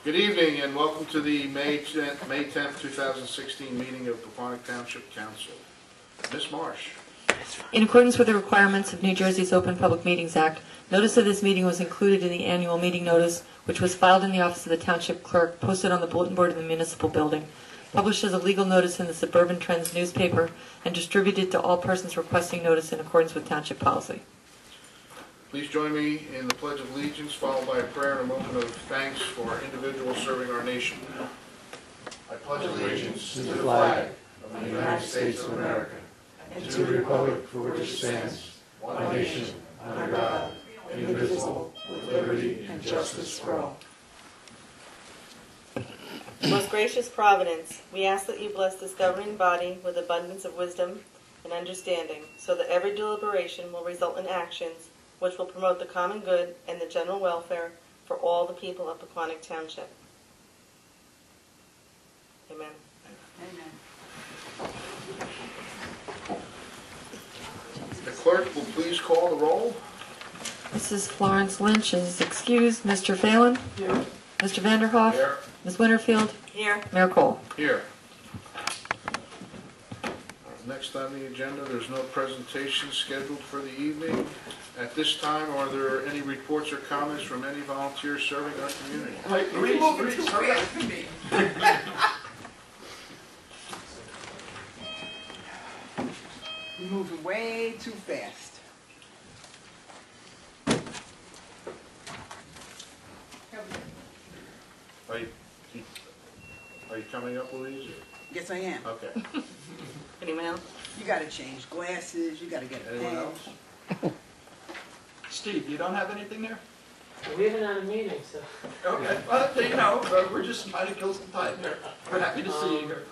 Good evening and welcome to the May 10th, 2016 meeting of Pequannock Township Council. Ms. Marsh. In accordance with the requirements of New Jersey's Open Public Meetings Act, notice of this meeting was included in the annual meeting notice, which was filed in the office of the Township Clerk, posted on the bulletin board of the municipal building, published as a legal notice in the Suburban Trends newspaper, and distributed to all persons requesting notice in accordance with Township policy. Please join me in the Pledge of Allegiance, followed by a prayer and a moment of thanks for individuals serving our nation. I pledge allegiance to the flag of the United States of America and to the republic for which it stands, one nation, under God, indivisible, with liberty and justice for all. Most gracious Providence, we ask that you bless this governing body with abundance of wisdom and understanding, so that every deliberation will result in actions which will promote the common good and the general welfare for all the people of Pequannock Township. Amen. Amen. The clerk will please call the roll. Mrs. Florence Lynch is excused. Mr. Phelan? Here. Mr. Vanderhoff? Here. Ms. Winterfield? Here. Mayor Cole? Here. Next on the agenda, there's no presentation scheduled for the evening. At this time, are there any reports or comments from any volunteers serving our community? You're moving too fast for me. You're moving way too fast. Are you coming up, Louise? Yes, I am. Okay. Anyone else? You got to change glasses. You got to get a Anyone pen. else? Steve, you don't have anything there? We haven't had a meeting, so. Okay, well, you know, we're just trying to kill some time here. We're happy to see you here.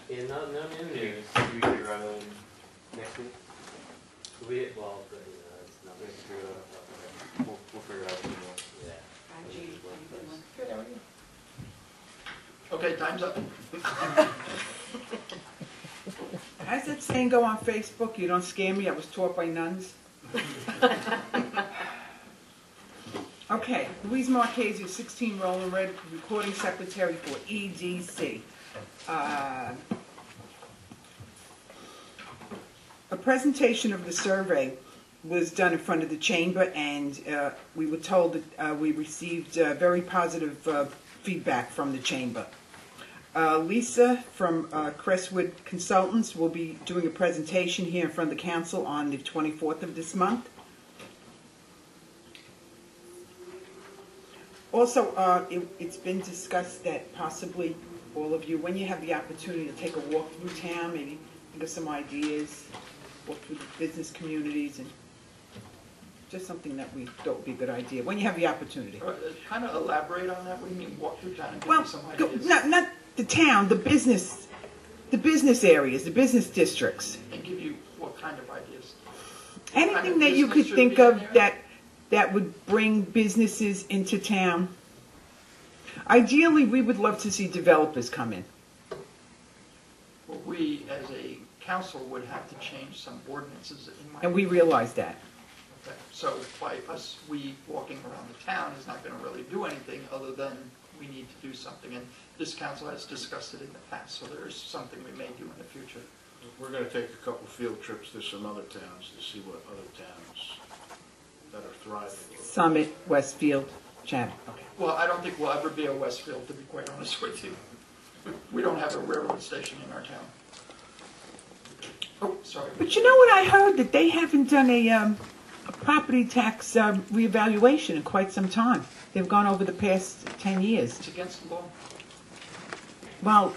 Yeah, no new news. We could run next week. It's not We have to figure that out. We'll figure it out. Yeah. Good, how are you? Okay, time's up. How's that saying go on Facebook? You don't scare me. I was taught by nuns. Okay, Louise Marchese, 16 Roland Red, recording secretary for EDC. A presentation of the survey was done in front of the chamber, and we were told that we received very positive feedback from the chamber. Lisa from Crestwood Consultants will be doing a presentation here in front of the council on the 24th of this month. Also, it's been discussed that possibly all of you, when you have the opportunity to take a walk through town, maybe think of some ideas, walk through the business communities, and just something that we thought would be a good idea, when you have the opportunity. Kind of elaborate on that. What do you mean, walk through town and give Well, me some ideas? not the town, the business areas, the business districts. And give you what kind of ideas? Anything Kind of that you could business should think be in of there? that would bring businesses into town. Ideally, we would love to see developers come in. Well, we, as a council, would have to change some ordinances in my... And we realize that. Okay. So by us, we walking around the town is not going to really do anything other than we need to do something. And this council has discussed it in the past, so there is something we may do in the future. We're going to take a couple field trips to some other towns to see what other towns that are thriving. Summit, Westfield, Chatham. Okay. Well, I don't think we'll ever be a Westfield, to be quite honest with you. We don't have a railroad station in our town. Oh, sorry. But you know what I heard? That they haven't done a property tax reevaluation in quite some time. They've gone over the past 10 years. It's against the law. Well,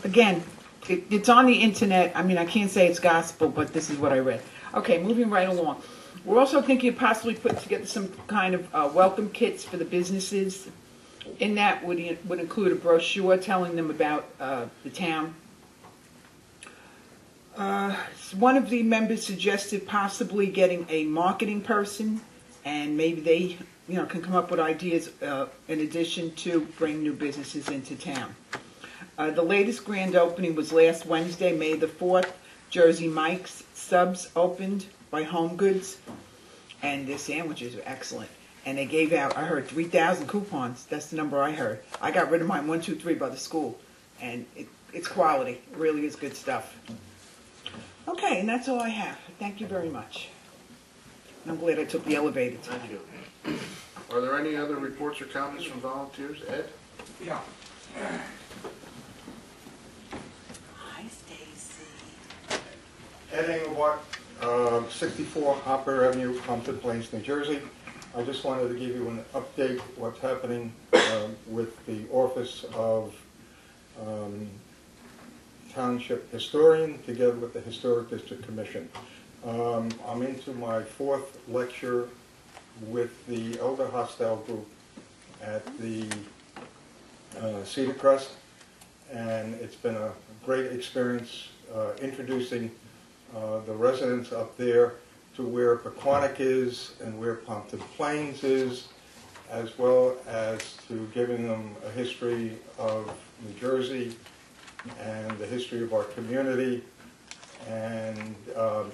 again, it's on the internet. I mean, I can't say it's gospel, but this is what I read. Okay, moving right along. We're also thinking of possibly putting together some kind of welcome kits for the businesses. In that would include a brochure telling them about the town. One of the members suggested possibly getting a marketing person, and maybe they, can come up with ideas in addition to bring new businesses into town. The latest grand opening was last Wednesday, May the 4th. Jersey Mike's Subs opened by Home Goods, and their sandwiches are excellent. and they gave out, I heard 3,000 coupons. That's the number I heard. I got rid of mine 123 by the school, and it's quality. It really is good stuff. Okay, and that's all I have. Thank you very much. I'm glad I took the elevator tonight. Thank you. Are there any other reports or comments from volunteers? Ed? Yeah. Hi, Stacy. Ed Engelbart, 64 Hopper Avenue, Compton Plains, New Jersey. I just wanted to give you an update what's happening with the Office of Township Historian together with the Historic District Commission. I'm into my 4th lecture with the Elder Hostel group at the Cedar Crest, and it's been a great experience introducing the residents up there to where Pequannock is and where Compton Plains is, as well as to giving them a history of New Jersey and the history of our community, and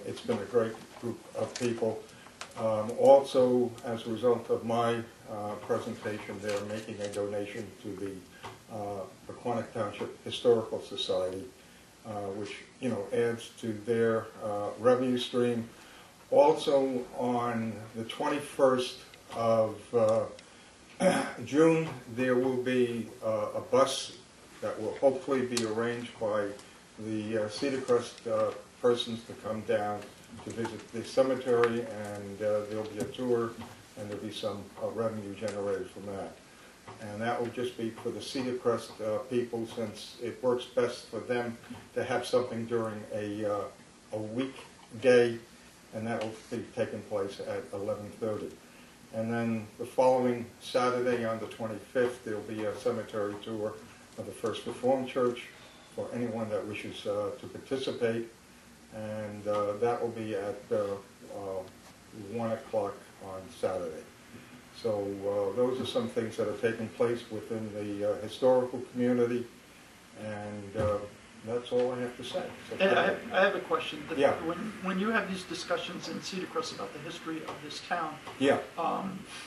it's been a great group of people. Also, as a result of my presentation, they're making a donation to the Pequannock Township Historical Society, which adds to their revenue stream. Also, on the 21st of June, there will be a bus that will hopefully be arranged by the Cedar Crest persons to come down to visit the cemetery, and there'll be a tour, and there'll be some revenue generated from that. And that will just be for the Cedar Crest people, since it works best for them to have something during a weekday, and that will be taking place at 11:30. And then the following Saturday on the 25th, there'll be a cemetery tour of the First Reformed Church for anyone that wishes to participate, and that will be at 1 o'clock on Saturday. So those are some things that are taking place within the historical community, and that's all I have to say. So Ed, I have a question. Yeah. When you have these discussions in Cedar Crest about the history of this town, yeah.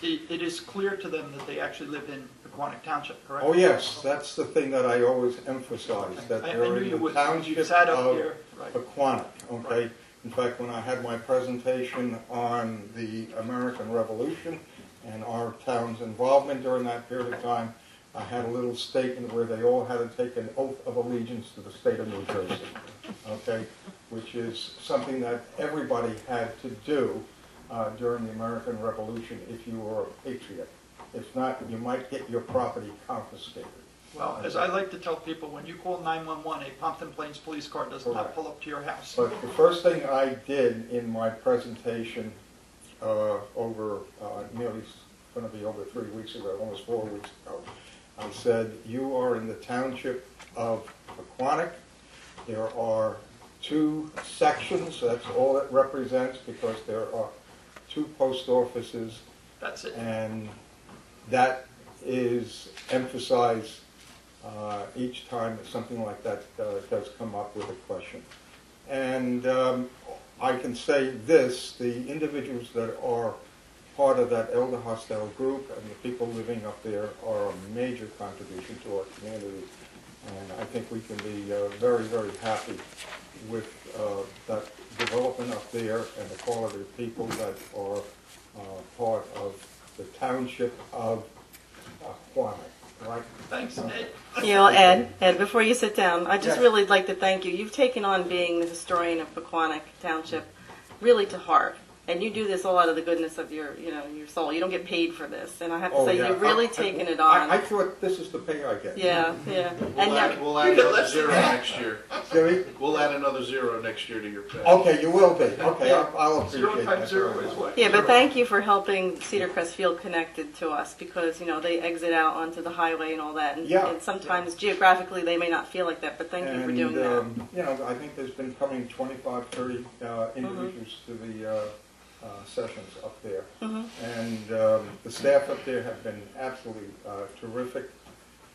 it is clear to them that they actually live in Pequannock Township, correct? Oh yes, that's the thing that I always emphasize, that I they're knew in you the would. township You sat up of here, right. Pequannock, okay? Right. In fact, when I had my presentation on the American Revolution and our town's involvement during that period of time, I had a little statement where they all had to take an oath of allegiance to the state of New Jersey, okay? Which is something that everybody had to do during the American Revolution if you were a patriot. If not, you might get your property confiscated. Well, as I like to tell people, when you call 911, a Compton Plains police car does not Correct. pull up to your house. But the first thing I did in my presentation over nearly, going to be over 3 weeks ago, almost 4 weeks ago, I said, you are in the township of Pequannock. There are 2 sections, that's all it represents, because there are 2 post offices, That's it. and that is emphasized each time that something like that does come up with a question. And I can say this, the individuals that are part of that Elder Hostel group and the people living up there are a major contribution to our community. And I think we can be very, very happy with that development up there and the quality of people that are part of the township of Pequannock, right? Thanks, Ed. Ed, before you sit down, I'd just Yes. really like to thank you. You've taken on being the historian of Pequannock Township really to heart. And you do this all out of the goodness of your soul. You don't get paid for this. And I have to say, you've really taken it on. I thought this is the pay I get. Yeah. We'll add another 0 next year. Jimmy? We'll add another 0 next year to your pay. Okay, you will be. Okay, I'll appreciate 0 that. times 0 is what? Yeah, but thank you for helping Cedar Crest feel connected to us, because, they exit out onto the highway and all that. And, Yeah. and sometimes geographically they may not feel like that, but thank you for doing that. I think there's been coming 25, 30 individuals to the sessions up there. And the staff up there have been absolutely terrific.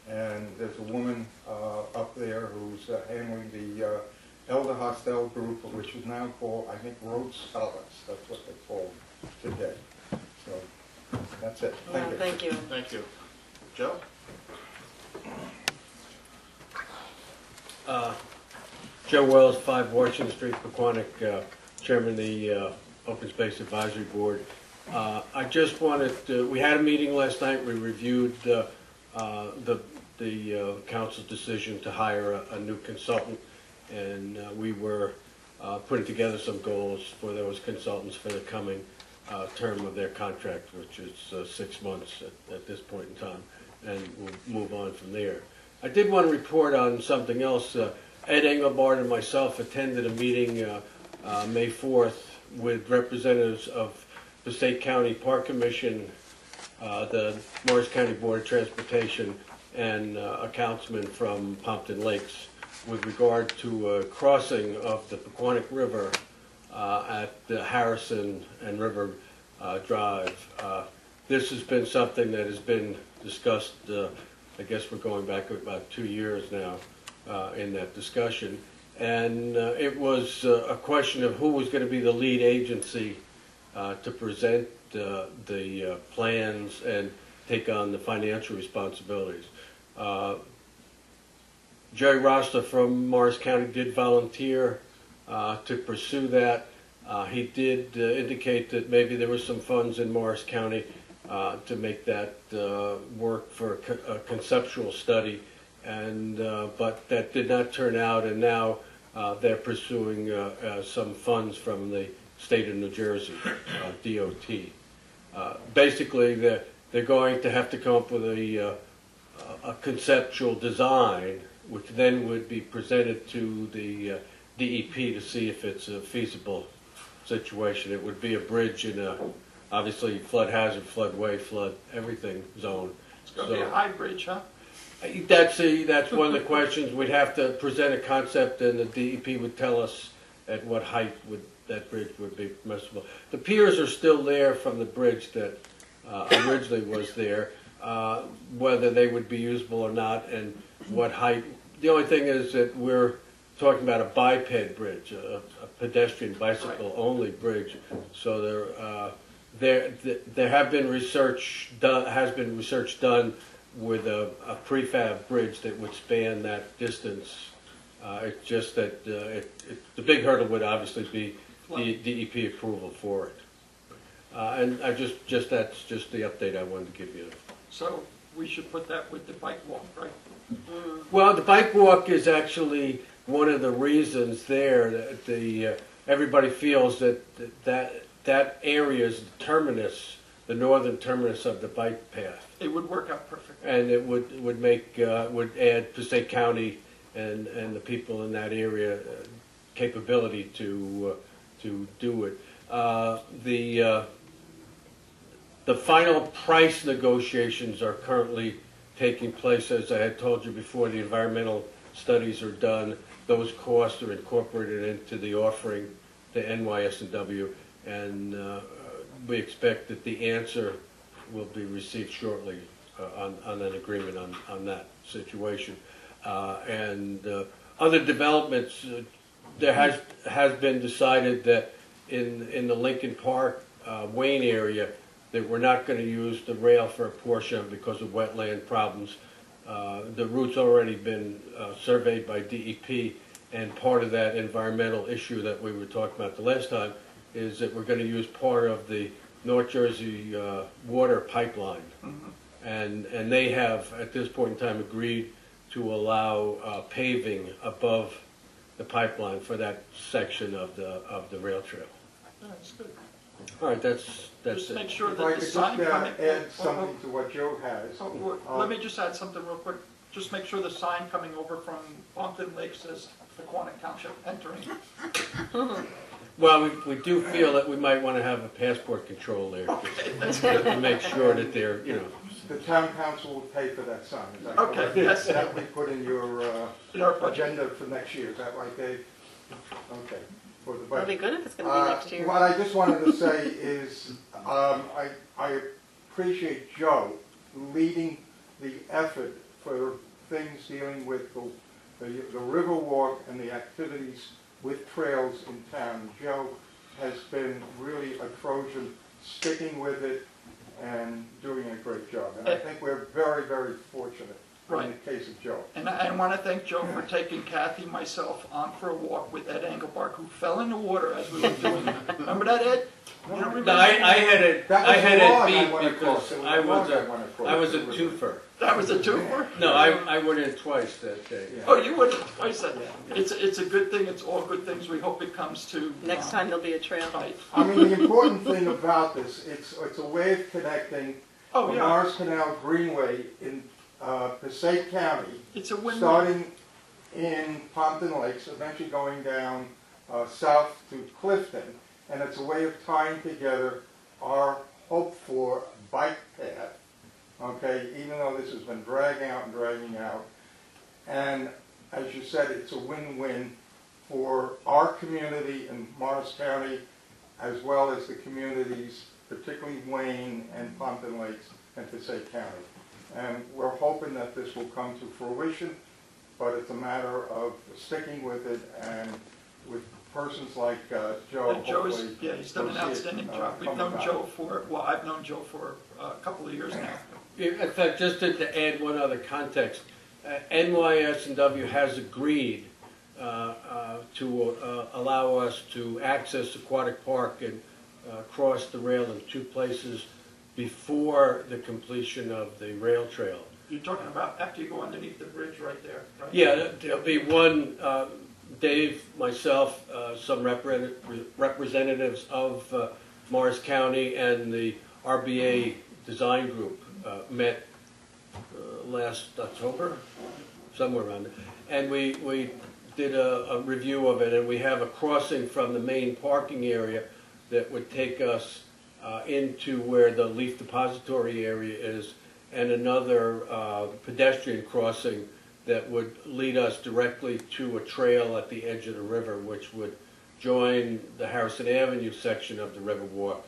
And there's a woman up there who's handling the Elder Hostel group, which is now called, I think, Road Scholars. That's what they call today. So That's it. No, Thank you. thank you. Thank you. Joe? Joe Wells, 5 Washington Street, Pequannock, Chairman of the Open Space Advisory Board. I just wanted to, we had a meeting last night, we reviewed the council's decision to hire a new consultant, and we were putting together some goals for those consultants for the coming term of their contract, which is 6 months at this point in time, and we'll move on from there. I did want to report on something else. Ed Engelbart and myself attended a meeting May 4th with representatives of the State County Park Commission, the Morris County Board of Transportation, and a councilman from Pompton Lakes with regard to a crossing of the Pequannock River at the Harrison and River Drive. This has been something that has been discussed, I guess we're going back about 2 years now in that discussion. And it was a question of who was going to be the lead agency to present the plans and take on the financial responsibilities. Jerry Rasta from Morris County did volunteer to pursue that. He did indicate that maybe there were some funds in Morris County to make that work for a conceptual study, and but that did not turn out, and now they're pursuing some funds from the state of New Jersey, DOT. Basically, they're going to have to come up with a conceptual design, which then would be presented to the DEP to see if it's a feasible situation. It would be a bridge in a, obviously, flood hazard, floodway, flood everything zone. It's going to be a high bridge, huh? That's one of the questions. We'd have to present a concept, and the DEP would tell us at what height would that bridge would be permissible. The piers are still there from the bridge that originally was there. Whether they would be usable or not, and what height. The only thing is that we're talking about a biped bridge, a pedestrian bicycle only bridge. So there have been research done, has been research done with a prefab bridge that would span that distance. It's just that the big hurdle would obviously be the DEP approval for it. And I just that's just the update I wanted to give you. So we should put that with the bike walk, right? Well, the bike walk is actually one of the reasons there that everybody feels that area is the terminus, the northern terminus of the bike path. It would work out perfect. And it would make would add Passaic County and the people in that area capability to do it. The final price negotiations are currently taking place. As I had told you before, the environmental studies are done. Those costs are incorporated into the offering to NYS&W, and we expect that the answer will be received shortly on an agreement on that situation. And other developments, there has been decided that in the Lincoln Park, Wayne area, that we're not going to use the rail for a portion because of wetland problems. The route's already been surveyed by DEP, and part of that environmental issue that we were talking about the last time is that we're going to use part of the North Jersey water pipeline. And they have, at this point in time, agreed to allow paving above the pipeline for that section of the rail trail. That's good. All right, that's Just it. make sure If that I the could just sign coming. add something to what Joe has. Let me just add something real quick. Just make sure the sign coming over from Pompton Lake says Pequannock Township entering. Well, we do feel that we might want to have a passport control there, just to make sure that they're, The town council will pay for that sign. Is that Okay, correct? yes. That we put in your In our budget. agenda for next year. Is that right, Dave? Okay. For the That'd be budget. good if it's going to be next year. What I just wanted to say is I appreciate Joe leading the effort for things dealing with the river walk and the activities with trails in town. Joe has been really a Trojan, sticking with it, and doing a great job. And I think we're very, very fortunate in Right. the case of Joe. And I want to thank Joe for taking Kathy, myself, on for a walk with Ed Engelbart, who fell in the water as we were doing it. Remember that, Ed? You don't remember? No, I had it, That I was had the log I it beat went across. because It was I the log was I went across. I was a It was- twofer. That was a twofer? No, I went in twice that day. Yeah. Oh, you would have twice that. It's a good thing. It's all good things. We hope it comes to. Next time there'll be a trail. Right. I mean, the important thing about this, it's a way of connecting Oh, the yeah. Morris Canal Greenway in Passaic County, It's a win-win. starting in Pompton Lakes, eventually going down south to Clifton. And it's a way of tying together our hope for bike path, okay, even though this has been dragging out and dragging out. And as you said, it's a win-win for our community in Morris County, as well as the communities, particularly Wayne and Pompton Lakes and Passaic County. And we're hoping that this will come to fruition, but it's a matter of sticking with it, and with persons like Joe, And Joe is, hopefully. yeah, he's done an we'll see it, outstanding job. We've come known about. Joe for, well, I've known Joe for a couple of years now. In fact, just to add one other context, NYS&W has agreed to allow us to access Aquatic Park and cross the rail in two places before the completion of the rail trail. You're talking about after you go underneath the bridge right there, right? Yeah, there'll be one, Dave, myself, some representatives of Morris County and the RBA Design Group met last October, somewhere around there. And we did a review of it, and we have a crossing from the main parking area that would take us into where the leaf depository area is, and another pedestrian crossing that would lead us directly to a trail at the edge of the river, which would join the Harrison Avenue section of the Riverwalk,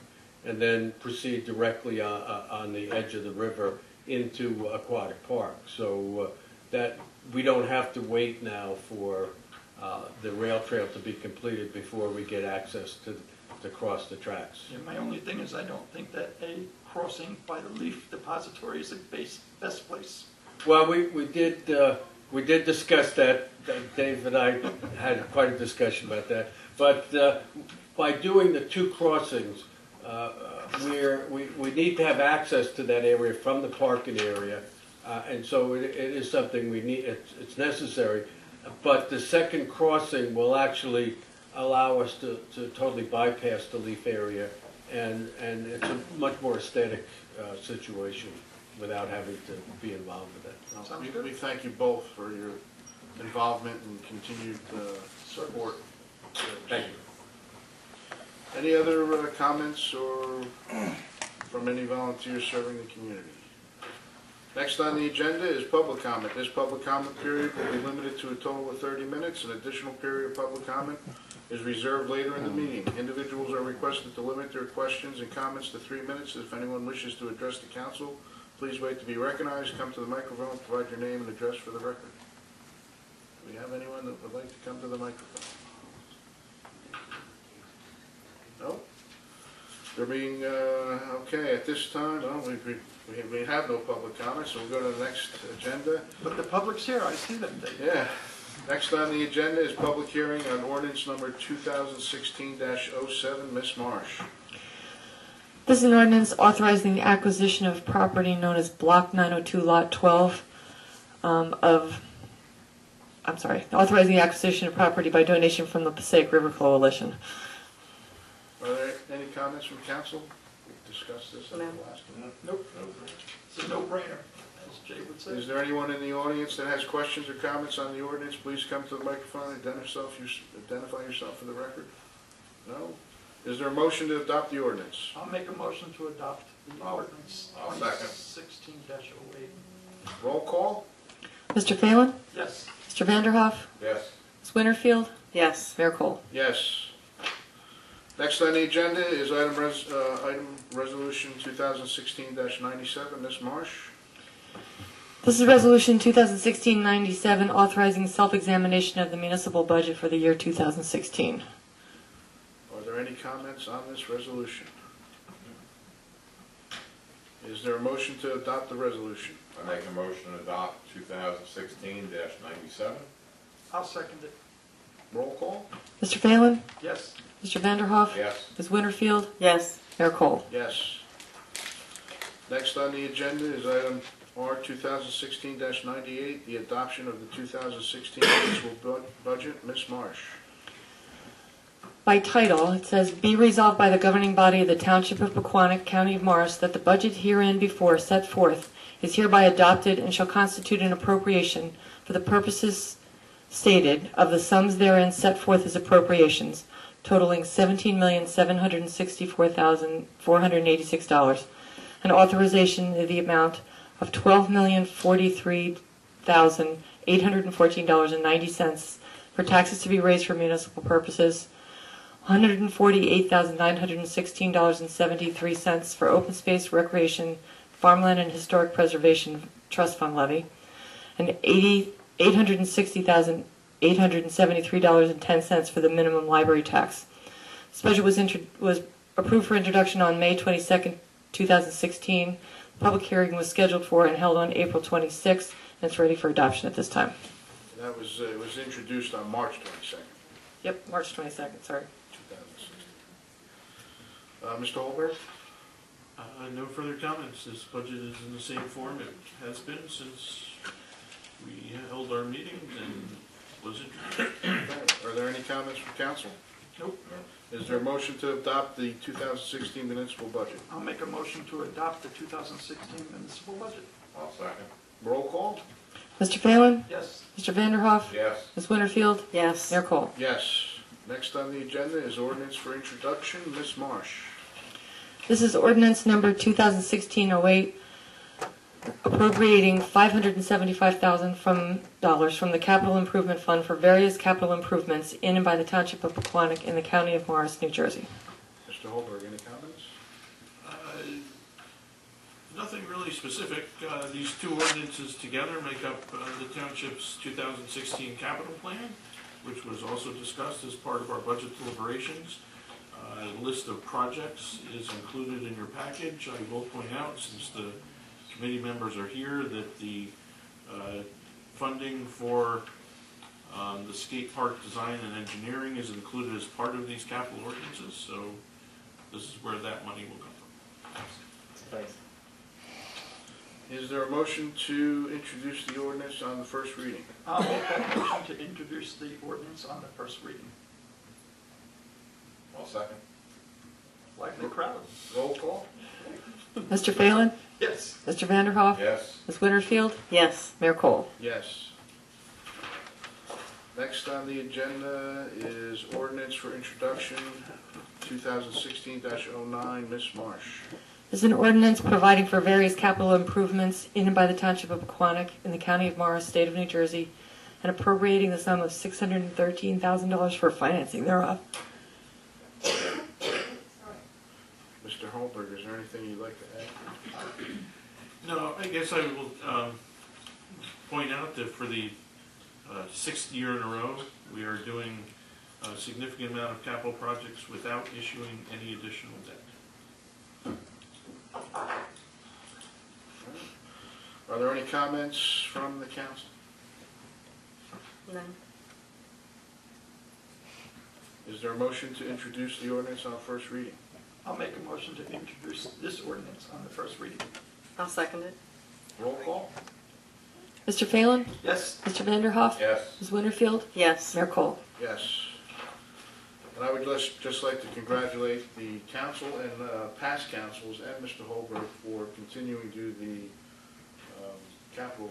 and then proceed directly on the edge of the river into Aquatic Park. So that we don't have to wait now for the rail trail to be completed before we get access to cross the tracks. Yeah, my only thing is I don't think that a crossing by the leaf depository is the best place. Well, we did discuss that. Dave and I had quite a discussion about that. But by doing the two crossings, we need to have access to that area from the parking area, and so it is something we need. It's necessary. But the second crossing will actually allow us to totally bypass the leaf area, and it's a much more aesthetic situation without having to be involved with that. Sounds good. We thank you both for your involvement and continued support. Thank you. Any other comments or from any volunteers serving the community? Next on the agenda is public comment. This public comment period will be limited to a total of 30 minutes. An additional period of public comment is reserved later in the meeting. Individuals are requested to limit their questions and comments to 3 minutes. If anyone wishes to address the council, please wait to be recognized. Come to the microphone, provide your name and address for the record. Do we have anyone that would like to come to the microphone? No? There being, okay, at this time, well, we have no public comments, so we'll go to the next agenda. But the public's here, I see them, Dave. Yeah. Next on the agenda is public hearing on ordinance number 2016-07. Ms. Marsh. This is an ordinance authorizing the acquisition of property known as Block 902, Lot 12 authorizing the acquisition of property by donation from the Passaic River Coalition. Are there any comments from council? We discussed this at the No. last one. Nope. It's a no-brainer, as Jay would say. Is there anyone in the audience that has questions or comments on the ordinance? Please come to the microphone and identify yourself for the record. No? Is there a motion to adopt the ordinance? I'll make a motion to adopt the ordinance I'll second. 16-08. Roll call? Mr. Phelan? Yes. Mr. Vanderhoff? Yes. Ms. Winterfield? Yes. Mayor Cole? Yes. Next on the agenda is item resolution 2016-97. Ms. Marsh? This is Resolution 2016-97 authorizing self-examination of the municipal budget for the year 2016. Are there any comments on this resolution? Is there a motion to adopt the resolution? I make a motion to adopt 2016-97. I'll second it. Roll call? Mr. Phelan? Yes. Mr. Vanderhoff? Yes. Ms. Winterfield? Yes. Mayor Cole? Yes. Next on the agenda is item R 2016-98, the adoption of the 2016 municipal budget. Ms. Marsh. By title, it says, "Be resolved by the governing body of the Township of Pequannock, County of Morris, that the budget herein before set forth is hereby adopted and shall constitute an appropriation for the purposes stated of the sums therein set forth as appropriations, totaling $17,764,486, and authorization in the amount of $12,043,814.90 for taxes to be raised for municipal purposes, $148,916.73 for open space, recreation, farmland, and historic preservation trust fund levy, and $860,873.10 for the minimum library tax. This budget was approved for introduction on May 22nd, 2016. The public hearing was scheduled for and held on April 26th, and it's ready for adoption at this time. That was, it was introduced on March 22nd, Yep, March 22nd, sorry. 2016. Mr. Holberg? No further comments. This budget is in the same form it has been since we held our meetings and was introduced. Are there any comments from council? Nope. Is there a motion to adopt the 2016 municipal budget? I'll make a motion to adopt the 2016 municipal budget. I'll second. Roll call? Mr. Phelan? Yes. Mr. Vanderhoff? Yes. Ms. Winterfield? Yes. Mayor Cole? Yes. Next on the agenda is ordinance for introduction. Ms. Marsh. This is ordinance number 2016-08, appropriating $575,000 from the Capital Improvement Fund for various capital improvements in and by the Township of Pequannock in the County of Morris, New Jersey. Mr. Holberg, any comments? Nothing really specific. These two ordinances together make up the Township's 2016 capital plan, which was also discussed as part of our budget deliberations. A list of projects is included in your package. I will point out, since the committee members are here, that the funding for the skate park design and engineering is included as part of these capital ordinances, so this is where that money will come from. Thanks. Is there a motion to introduce the ordinance on the first reading? I'll make that motion to introduce the ordinance on the first reading. I'll second. Like the crowd. Roll call? Mr. Phelan? Yes. Mr. Vanderhoff? Yes. Ms. Winterfield? Yes. Mayor Cole? Yes. Next on the agenda is ordinance for introduction, 2016-09. Ms. Marsh. This is an ordinance providing for various capital improvements in and by the Township of Pequannock in the County of Morris, State of New Jersey, and appropriating the sum of $613,000 for financing thereof. Mr. Holberg, is there anything you'd like to add? No, I guess I will point out that for the sixth year in a row, we are doing a significant amount of capital projects without issuing any additional debt. Are there any comments from the council? No. Is there a motion to introduce the ordinance on first reading? I'll make a motion to introduce this ordinance on the first reading. I'll second it. Roll call? Mr. Phelan? Yes. Mr. Vanderhoff? Yes. Ms. Winterfield? Yes. Mayor Cole? Yes. And I would just like to congratulate the council and past councils and Mr. Holberg for continuing to do the capital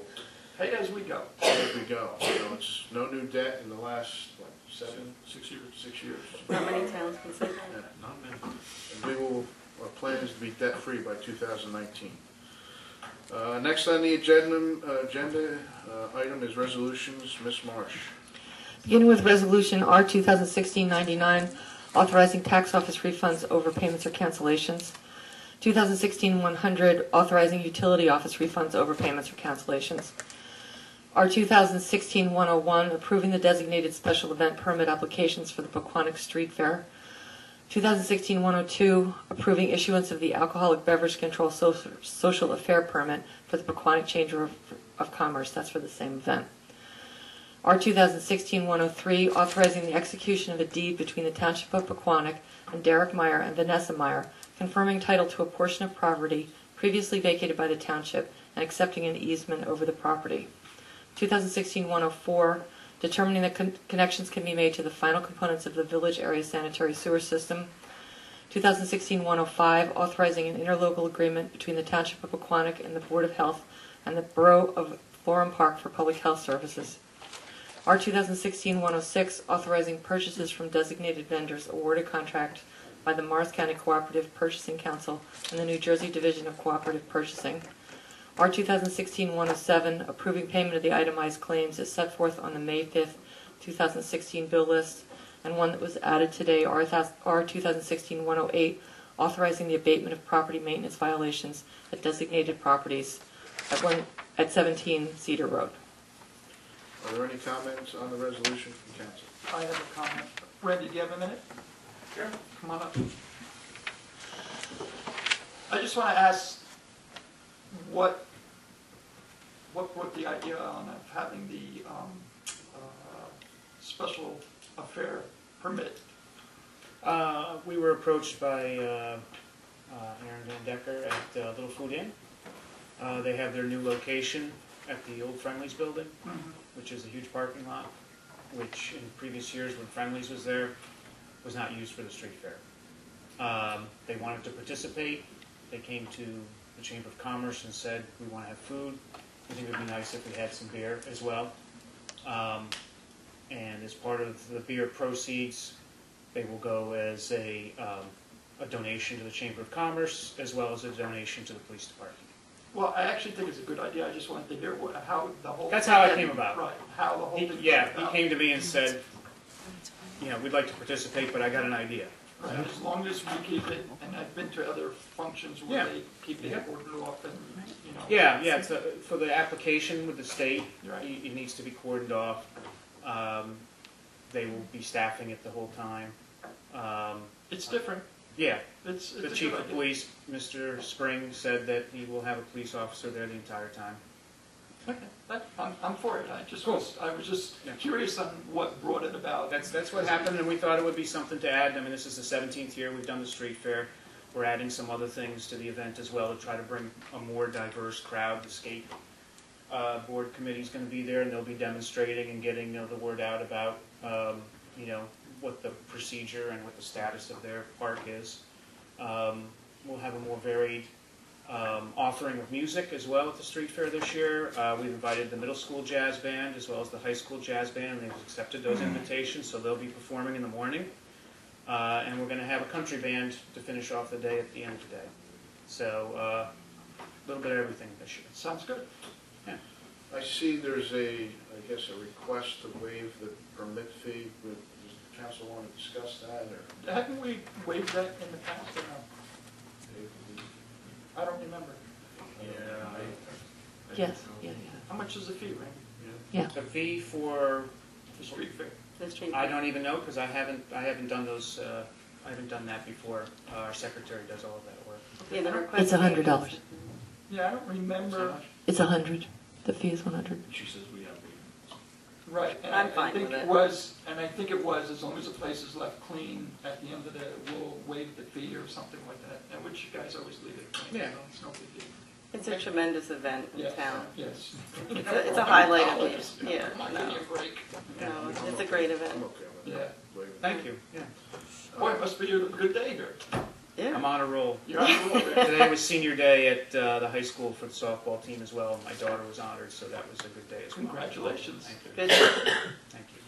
Pay as we go. as we go. So it's no new debt in the last, what, 6 years. 6 years. Not many towns can say that. Yeah. Not many. And our plan is to be debt-free by 2019. Next on the agenda item is resolutions. Ms. Marsh. Beginning with Resolution R 2016-99, authorizing tax office refunds, overpayments, or cancellations. 2016-100, authorizing utility office refunds, overpayments, or cancellations. R 2016-101, approving the designated special event permit applications for the Pequannock Street Fair. 2016-102, approving issuance of the alcoholic beverage control social affair permit for the Pequannock Chamber of Commerce. That's for the same event. R 2016-103, authorizing the execution of a deed between the Township of Pequannock and Derek Meyer and Vanessa Meyer, confirming title to a portion of property previously vacated by the Township and accepting an easement over the property. 2016-104, determining that connections can be made to the final components of the village area sanitary sewer system. 2016-105, authorizing an interlocal agreement between the Township of Pequannock and the Board of Health and the Borough of Florham Park for public health services. R 2016-106, authorizing purchases from designated vendors awarded contract by the Morris County Cooperative Purchasing Council and the New Jersey Division of Cooperative Purchasing. R 2016-107, approving payment of the itemized claims is set forth on the May 5th, 2016 bill list, and one that was added today, R 2016-108, authorizing the abatement of property maintenance violations at designated properties at 17 Cedar Road. Are there any comments on the resolution from council? I have a comment. Randy, do you have a minute? Sure. Come on up. I just want to ask what brought the idea on of having the special affair permit? We were approached by Aaron Van Decker at Little Food Inn. They have their new location at the old Friendly's building, which is a huge parking lot, which in previous years when Friendly's was there, was not used for the street fair. They wanted to participate. They came to the Chamber of Commerce and said, we want to have food. We think it would be nice if we had some beer as well. And as part of the beer proceeds, they will go as a donation to the Chamber of Commerce as well as a donation to the police department. Well, I actually think it's a good idea. I just wanted to hear how the whole... That's how it came about. Right, how the whole thing came He about. came to me and said, you know, we'd like to participate, but I got an idea. Right, as long as we keep it, and I've been to other functions where Yeah. they keep it Yeah. ordered off and, you know. Yeah, it's for the application with the state, Right. it needs to be cordoned off. They will be staffing it the whole time. It's different. Yeah, It's the a chief good of idea. police, Mr. Spring, said that he will have a police officer there the entire time. Okay, I'm for it. I just Cool. was just Yeah. curious on what brought it about. That's what happened, and we thought it would be something to add. I mean, this is the 17th year we've done the street fair. We're adding some other things to the event as well to try to bring a more diverse crowd. The skate board committee's going to be there, and they'll be demonstrating and getting the word out about what the procedure and what the status of their park is. We'll have a more varied offering of music as well at the street fair this year. We've invited the middle school jazz band as well as the high school jazz band. They've accepted those invitations, so they'll be performing in the morning. And we're going to have a country band to finish off the day at the end of the day. So a little bit of everything this year. Sounds good. Yeah. I see there's a request to waive the permit fee. Does the council want to discuss that, or? Haven't we waived that in the past or no? I don't remember. Yes, yeah, How much is the fee, Randy? yeah. The fee for, The street fair? The street I don't even know because I haven't done those. I haven't done that before. Our secretary does all of that work. Yeah, the request. It's $100. Yeah, I don't remember. It's 100. The fee is 100. She says we have. Right, and I'm I fine think with it it. was, and I think it was, as long as the place is left clean, at the end of the day, we'll waive the fee or something like that, and which you guys always leave it clean, Yeah. so it's no big deal. It's a tremendous event in Yes, town. yes. It's a highlight of the, yeah, I'm not giving you no, a break. no, it's a great I'm event. okay with Yeah. that. Waive it. Thank you. Yeah. Boy, it must be a good day here. Yeah. I'm on a roll. You're on the road, Randy. Today was senior day at the high school for the softball team as well. My daughter was honored, so that was a good day as well. Congratulations. Thank you. Good. Thank you.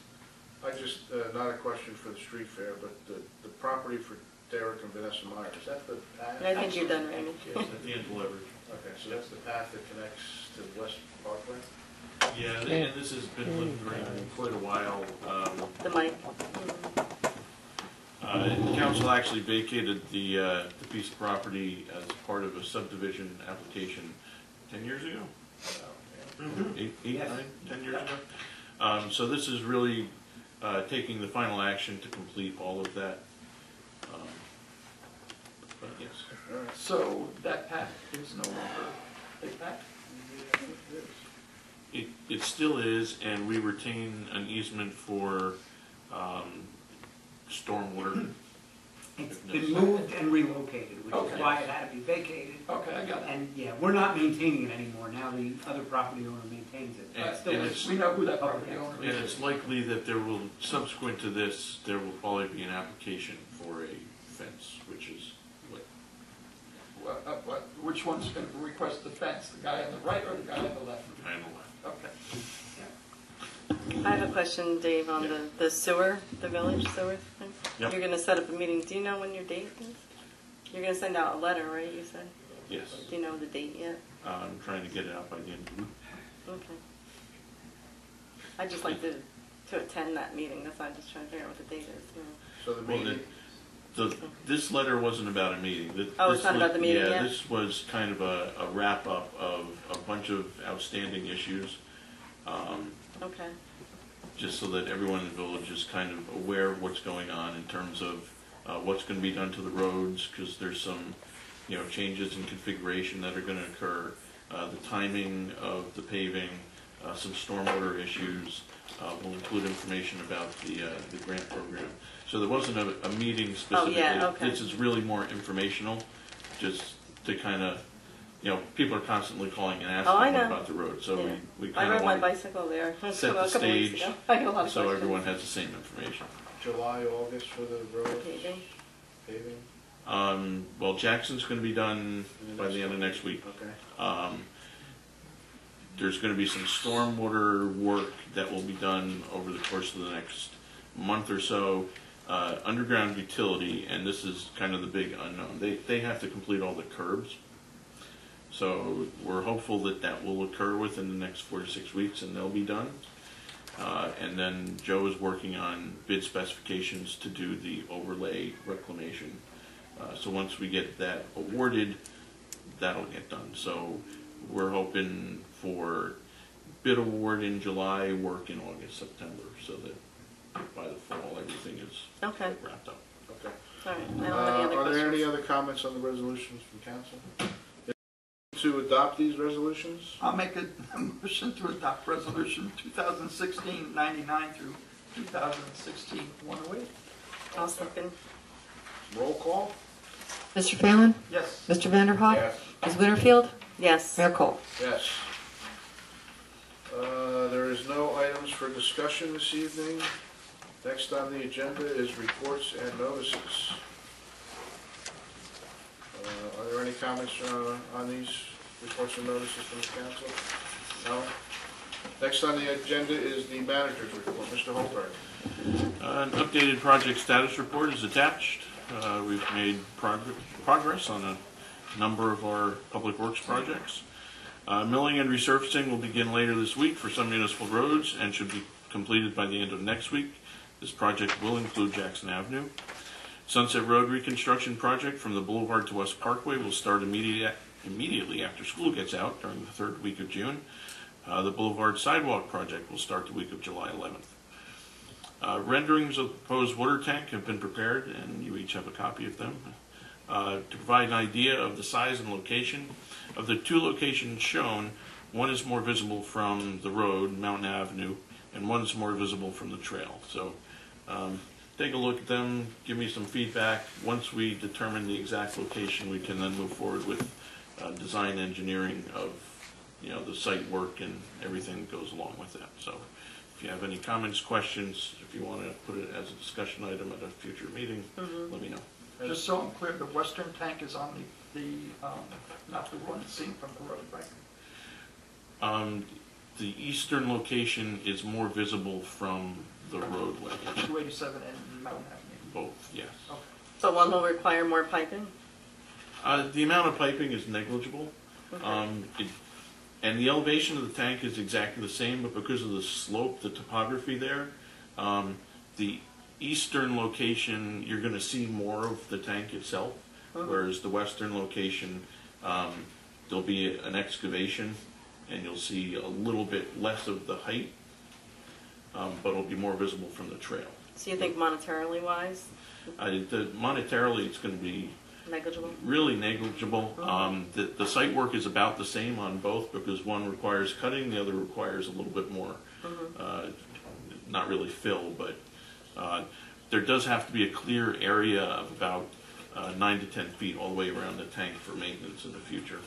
I just, not a question for the street fair, but the property for Derek and Vanessa Meyer, is that the path? I think you're done, Randy. Yes, at the end delivered. Okay, so that's the path that connects to West Parkway? Yeah, and this has been living for quite a while. The mic. The council actually vacated the piece of property as part of a subdivision application 10 years ago? Eight, 9, 10 years ago? So this is really taking the final action to complete all of that Yes. All right. So that path is no longer a path? It still is, and we retain an easement for stormwater. It's been moved and relocated, which is Okay. why it had to be vacated. Okay, I got it. And, yeah, we're not maintaining it anymore. Now the other property owner maintains it. And- But still, and it's- We know who that property owner And is. it's likely that there will, subsequent to this, there will probably be an application for a fence, which is what, Which one's going to request the fence, the guy on the right or the guy on the left? I don't know. Okay. I have a question, Dave, on Yeah. the sewer, the village sewer thing. Yep. You're gonna set up a meeting. Do you know when your date is? You're gonna send out a letter, right, you said? Yes, Do you know the date yet? I'm trying to get it out by the end of the week. Okay. I'd just like to attend that meeting. That's why I'm just trying to figure out what the date is. You know. So the Well, meeting, This letter wasn't about a meeting. Oh, it's not about the meeting Yeah, yet? this was kind of a wrap-up of a bunch of outstanding issues, Okay. just so that everyone in the village is kind of aware of what's going on in terms of what's going to be done to the roads, because there's some, changes in configuration that are going to occur, the timing of the paving, some stormwater issues. We'll include information about the grant program. So there wasn't a meeting specifically. Oh, yeah, okay. This is really more informational, just to kind of, people are constantly calling and asking Oh, I know. about the road. So Yeah. we I kind rode of my want to bicycle there a set the couple weeks stage ago. I got a lot of so questions. everyone has the same information. July, August for the road Paving. paving? Well, Jackson's going to be done by the end of next week. Okay. There's going to be some stormwater work that will be done over the course of the next month or so. Underground utility, and this is kind of the big unknown. They have to complete all the curbs. So we're hopeful that that will occur within the next 4 to 6 weeks, and they'll be done. And then Joe is working on bid specifications to do the overlay reclamation. So once we get that awarded, that'll get done. So we're hoping for bid award in July, work in August, September, so that by the fall, everything is Okay. wrapped up. Okay. All right. I don't have any other Are there any questions. other comments on the resolutions from council? To adopt these resolutions? I'll make a motion to adopt resolution 2016-99 through 2016-108. I'll second. Roll call? Mr. Phelan? Yes. Mr. Vanderhoff? Yes. Ms. Winterfield? Yes. Mayor Cole? Yes. There is no items for discussion this evening. Next on the agenda is reports and notices. Are there any comments on these reports and notices from the council? No? Next on the agenda is the manager's report. Mr. Holberg. An updated project status report is attached. We've made progress on a number of our public works projects. Milling and resurfacing will begin later this week for some municipal roads and should be completed by the end of next week. This project will include Jackson Avenue. Sunset Road reconstruction project from the Boulevard to West Parkway will start immediately after school gets out during the third week of June. The Boulevard sidewalk project will start the week of July 11th. Renderings of the proposed water tank have been prepared, and you each have a copy of them. To provide an idea of the size and location of the two locations shown, one is more visible from the road, Mountain Avenue, and one is more visible from the trail. So take a look at them, give me some feedback. Once we determine the exact location, we can then move forward with design engineering of the site work and everything that goes along with that. So if you have any comments, questions, if you want to put it as a discussion item at a future meeting, let me know. Just so I'm clear, the western tank is on the not the one seen from the road, right? The eastern location is more visible from the roadway. 287 and Mountain Avenue. Both, yes. Okay. So one will require more piping? The amount of piping is negligible. And the elevation of the tank is exactly the same, but because of the slope, the topography there, the eastern location, you're going to see more of the tank itself, whereas the western location, there'll be an excavation, and you'll see a little bit less of the height, but it'll be more visible from the trail. So you think monetarily wise? Monetarily, it's going to be Negligible? really negligible. The site work is about the same on both because one requires cutting, the other requires a little bit more. Not really fill, but there does have to be a clear area of about 9 to 10 feet all the way around the tank for maintenance in the future.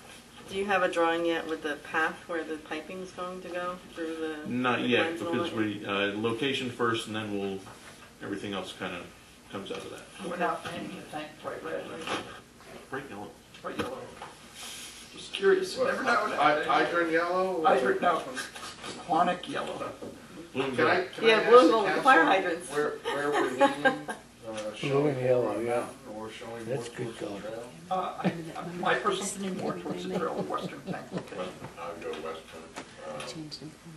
Do you have a drawing yet with the path where the piping is going to go through the? Not the yet, lines and all because that? we, location first and then everything else kind of comes out of that. We're not painting the tank bright red, right? Bright yellow. Bright yellow. Just curious, you never know. Hydrant yellow? Hydrant, no, Pequannock yellow. Blue and Can I, gray. can Yeah, I blue ask and the gold, council fire hydrants. where we're leaning, showing and yellow, more on yeah. mountain or showing more That's good towards the color. trail? My personal opinion, more towards the trail, western tank location. I'll go western.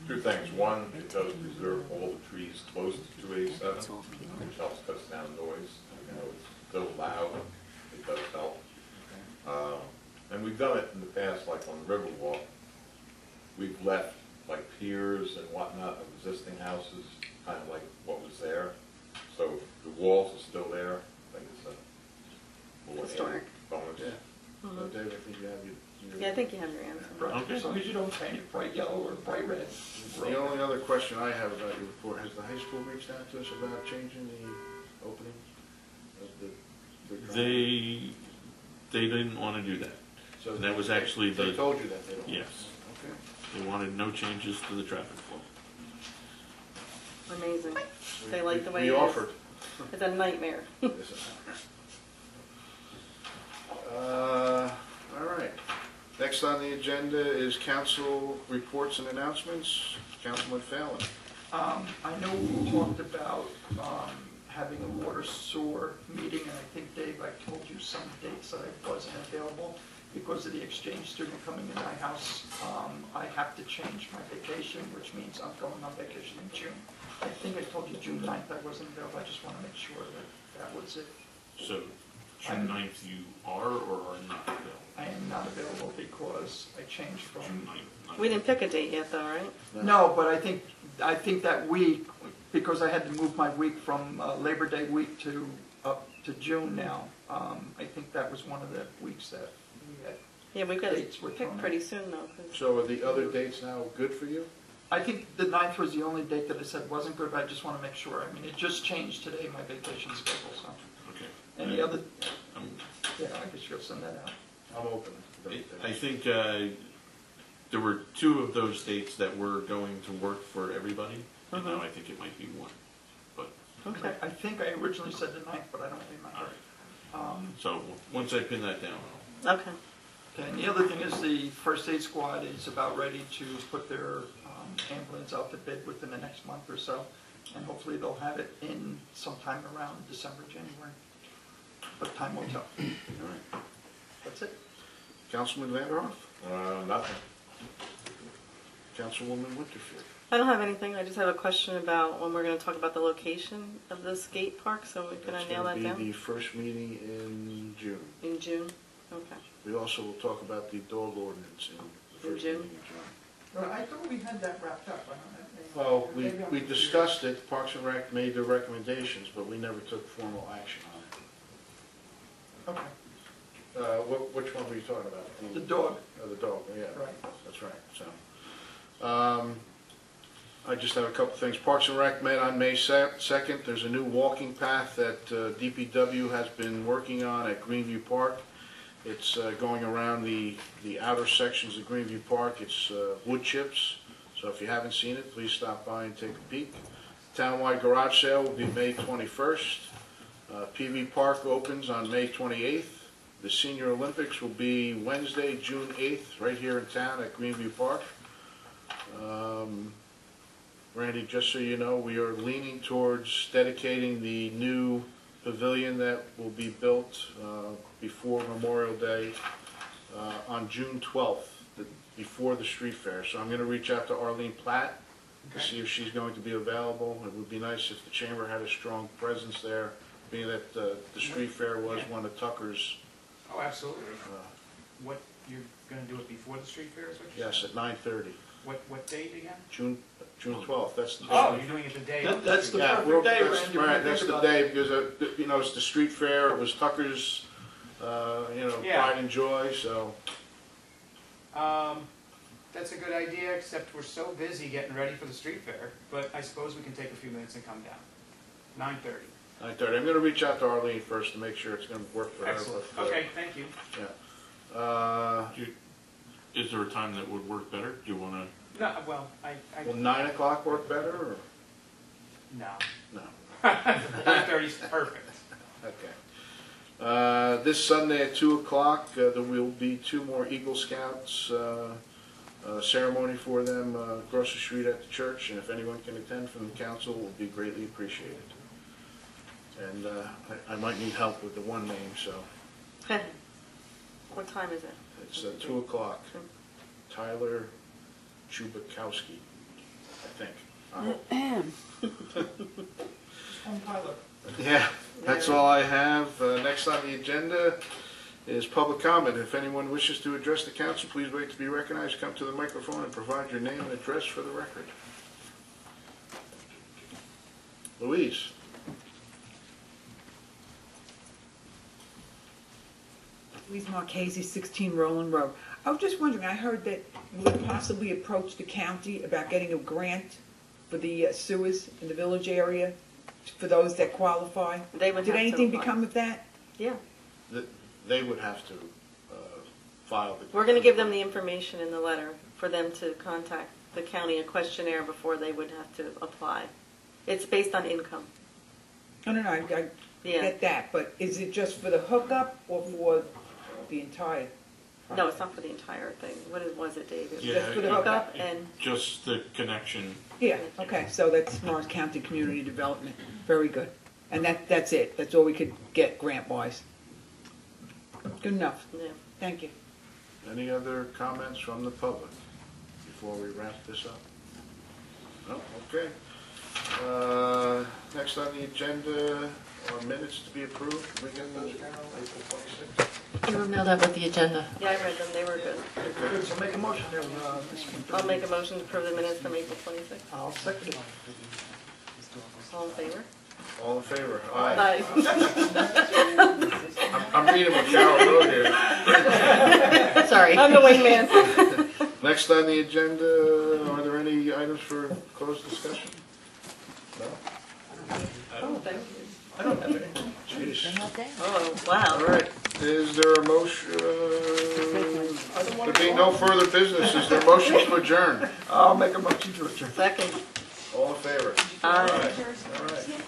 Two things. One, it does preserve all the trees close to 287, which helps cut down noise. You know, it's still loud, it does help. And we've done it in the past, like on Riverwalk. We've left like piers and whatnot of existing houses, kind of like what was there. So the walls are still there. I think it's a little Historic. bonus. Yeah. So Dave, I think you have your. Yeah, I think you have your answer. Right, Okay. as long as you don't paint it bright yellow or bright red. The only other question I have about your report, has the high school reached out to us about changing the opening of the They didn't want to do that. So That was actually they the, told you that they don't? yes, Okay. they wanted no changes to the traffic flow. Amazing. They like the way We it is. offered. It's a nightmare. All right. Next on the agenda is council reports and announcements. Councilman Phelan. I know we talked about having a water sewer meeting, and I think, Dave, I told you some dates that I wasn't available because of the exchange student coming in my house. I have to change my vacation, which means I'm going on vacation in June. I think I told you June 9th I wasn't available. I just want to make sure that that was it. So June 9th you are or are not available? I am not available because I changed from. June 9th. We didn't pick a date yet, though, right? No, but I think that week, because I had to move my week from Labor Day week to up to June now, I think that was one of the weeks that we had. Yeah, we've got to Dates were pick thrown pretty soon, though. 'Cause So are the other dates now good for you? I think the 9th was the only date that I said wasn't good, but I just want to make sure. I mean, it just changed today, my vacation schedule, so. Okay. And the other, Um, yeah, I guess you'll send that out. I'm open. I think there were two of those dates that were going to work for everybody, and now I think it might be one. But Okay. I think I originally said the 9th, but I don't remember. so once I pin that down, Okay. Okay, and the other thing is the first aid squad is about ready to put their ambulance out to bid within the next month or so, and hopefully they'll have it in sometime around December, January. But time will tell. All right. That's it. Councilman Vanderhoff? Nothing. Councilwoman Winterfield? I don't have anything. I just have a question about when we're going to talk about the location of the skate park, so can I nail that That's going to down? be the first meeting in June. In June? Okay. We also will talk about the dog ordinance in the In first June? meeting in June. Well, I thought we had that wrapped up. I don't know. Well, Maybe I'm we confused. discussed it, Parks and Rec made their recommendations, but we never took formal action on it. Okay, Which one were you talking about? the dog, Oh, the dog, yeah. right. That's right, so. I just have a couple things. Parks and Rec met on May 2nd. There's a new walking path that DPW has been working on at Greenview Park. It's going around the outer sections of Greenview Park. It's wood chips, so if you haven't seen it, please stop by and take a peek. Townwide garage sale will be May 21st. PV Park opens on May 28th. The Senior Olympics will be Wednesday, June 8th, right here in town at Greenview Park. Randy, just so you know, we are leaning towards dedicating the new pavilion that will be built before Memorial Day on June 12th, before the street fair. So I'm going to reach out to Arlene Platt to see if she's going to be available. It would be nice if the chamber had a strong presence there, being that the street fair was one of Tucker's. Oh, absolutely. What, you're gonna do it before the street fair, is what you're Yes, saying? at 9:30, What date again? June 12th. That's the Oh, you're doing it the day. of That's the Yeah, perfect day, that's Randy. right, when you that's think the about it. day, because, you know, it's the street fair, it was Tucker's Yeah. pride and joy, so. That's a good idea, except we're so busy getting ready for the street fair, but I suppose we can take a few minutes and come down. 9:30. 9:30. I'm gonna reach out to Arlene first to make sure it's gonna work for her. Excellent. but, Okay, thank you. Yeah. Is there a time that would work better? Do you wanna? No, well, Will 9 o'clock work better, or? no. No. 9:30 is perfect. Okay. This Sunday at 2 o'clock, there will be 2 more Eagle Scouts ceremony for them across the street at the church, and if anyone can attend from the council, it will be greatly appreciated. And I might need help with the one name, so What time is it? it's 2 o'clock. Tyler Chubakowski, I think. I hope. Home pilot. Yeah, that's all I have. Next on the agenda is public comment. If anyone wishes to address the council, please wait to be recognized. Come to the microphone and provide your name and address for the record. Louise. Louise Marchese, 16 Roland Road. I was just wondering, I heard that you would possibly approach the county about getting a grant for the sewers in the village area, for those that qualify. They would Did have to anything apply. become of that? Yeah. They would have to file the... We're going to give them the information in the letter for them to contact the county, a questionnaire before they would have to apply. It's based on income. No, I Yeah. get that, but is it just for the hookup or for the entire? No, it's not for the entire thing. What was it, David? Yeah, Just for the hookup? And Just the connection. Yeah, okay, so that's Morris County Community Development. Very good. And that's it. That's all we could get grant-wise. Good enough. yeah. Thank you. Any other comments from the public before we wrap this up? No? Okay. Next on the agenda are minutes to be approved. Can we get those, Carol? April 26th? They were mailed out with the agenda. Yeah, I read them. They were good. Good, so make a motion there. I'll make a motion to approve the minutes from April 26th. I'll second it. All in favor? All in favor? Aye. I'm reading what Carol wrote here. Sorry. I'm the wingman. Next on the agenda, are there any items for closed discussion? No? Oh, thank you. I don't have any. Jeez. Oh, wow. All right, is there a motion, there being no further business, is there a motion to adjourn? I'll make a motion to adjourn. Second. All in favor? Aye. All right.